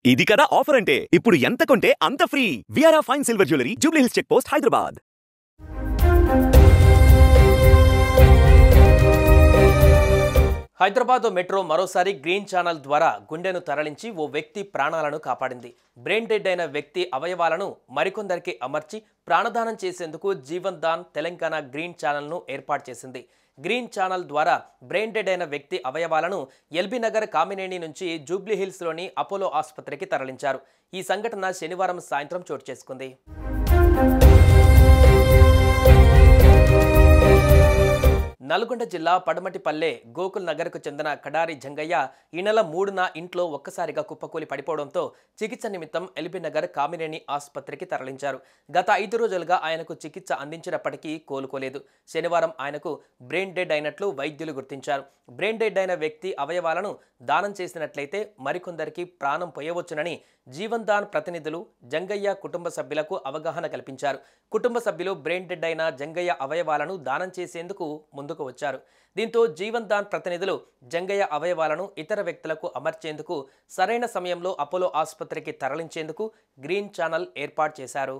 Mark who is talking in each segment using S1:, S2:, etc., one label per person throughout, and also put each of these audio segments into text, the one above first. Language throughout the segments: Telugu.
S1: ఇది కదా ఆఫర్ అంటే ఇప్పుడు ఎంత కొంటే అంత ఫ్రీ విఆర్ఆ fine silver jewellery Jubilee Hills check post Hyderabad.
S2: Hyderabad metro మరోసారి గ్రీన్ ఛానల్ ద్వారా గుండెను తరలించి ఓ వ్యక్తి ప్రాణాలను కాపాడింది. బ్రెయిన్ డెడ్ అయిన వ్యక్తి అవయవాలను మరికొందరికి అమర్చి ప్రాణదానం చేసేందుకు జీవన్ దాన్ తెలంగాణ గ్రీన్ ఛానల్ను ఏర్పాటు చేసింది. గ్రీన్ ఛానల్ ద్వారా బ్రెయిన్ డెడ్ అయిన వ్యక్తి అవయవాలను ఎల్బీ నగర్ కామినేని నుంచి జూబ్లీ హిల్స్లోని అపోలో ఆసుపత్రికి తరలించారు. ఈ సంఘటన శనివారం సాయంత్రం చోటు చేసుకుంది. నల్గొండ జిల్లా పడమటిపల్లె గోకుల్ నగర్కు చెందిన కడారి జంగయ్య ఈ నెల 3న ఇంట్లో ఒక్కసారిగా కుప్పకూలి పడిపోవడంతో చికిత్స నిమిత్తం ఎల్బీ నగర్ కామినేని ఆసుపత్రికి తరలించారు. గత 5 రోజులుగా ఆయనకు చికిత్స అందించినప్పటికీ కోలుకోలేదు. శనివారం ఆయనకు బ్రెయిన్ డెడ్ అయినట్లు వైద్యులు గుర్తించారు. బ్రెయిన్ డెడ్ అయిన వ్యక్తి అవయవాలను దానం చేసినట్లయితే మరికొందరికి ప్రాణం పోయవచ్చునని జీవన్ దాన్ ప్రతినిధులు జంగయ్య కుటుంబ సభ్యులకు అవగాహన కల్పించారు. కుటుంబ సభ్యులు బ్రెయిన్ డెడ్ అయిన జంగయ్య అవయవాలను దానం చేసేందుకు ముందుకు వచ్చారు. దీంతో జీవన్ దాన్ ప్రతినిధులు జంగయ్య అవయవాలను ఇతర వ్యక్తులకు అమర్చేందుకు సరైన సమయంలో అపోలో ఆసుపత్రికి తరలించేందుకు గ్రీన్ ఛానల్ ఏర్పాటు చేశారు.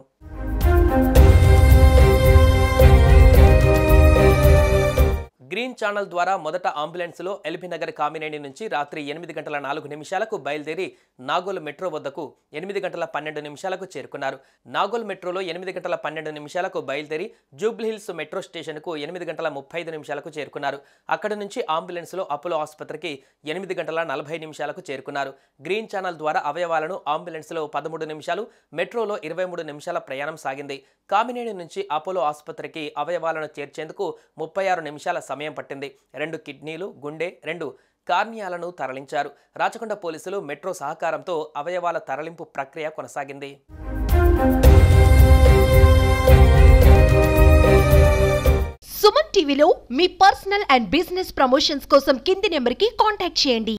S2: గ్రీన్ ఛానల్ ద్వారా మొదట అంబులెన్స్లో ఎల్బీ నగర్ కామినేని నుంచి రాత్రి 8:04 బయలుదేరి నాగోల్ మెట్రో వద్దకు 8:12 చేరుకున్నారు. నాగోల్ మెట్రోలో 8:12 బయలుదేరి జూబ్లీ హిల్స్ మెట్రో స్టేషన్కు 8:35 చేరుకున్నారు. అక్కడి నుంచి అంబులెన్స్లో అపోలో ఆసుపత్రికి 8:40 చేరుకున్నారు. గ్రీన్ ఛానల్ ద్వారా అవయవాలను అంబులెన్స్లో 13 నిమిషాలు, మెట్రోలో 23 నిమిషాల ప్రయాణం సాగింది. కామినేని నుంచి అపోలో ఆసుపత్రికి అవయవాలను చేర్చేందుకు 36 నిమిషాల సమయం పట్టింది. 2 కిడ్నీలు, గుండె, 2 కార్నియాలను తరలించారు. రాచకొండ పోలీసులు మెట్రో సహకారంతో అవయవాల తరలింపు ప్రక్రియ కొనసాగింది.
S3: సుమన్ టీవీలో మీ పర్సనల్ అండ్ బిజినెస్ ప్రమోషన్స్ కోసం కింది నెంబర్కి కాంటాక్ట్ చేయండి.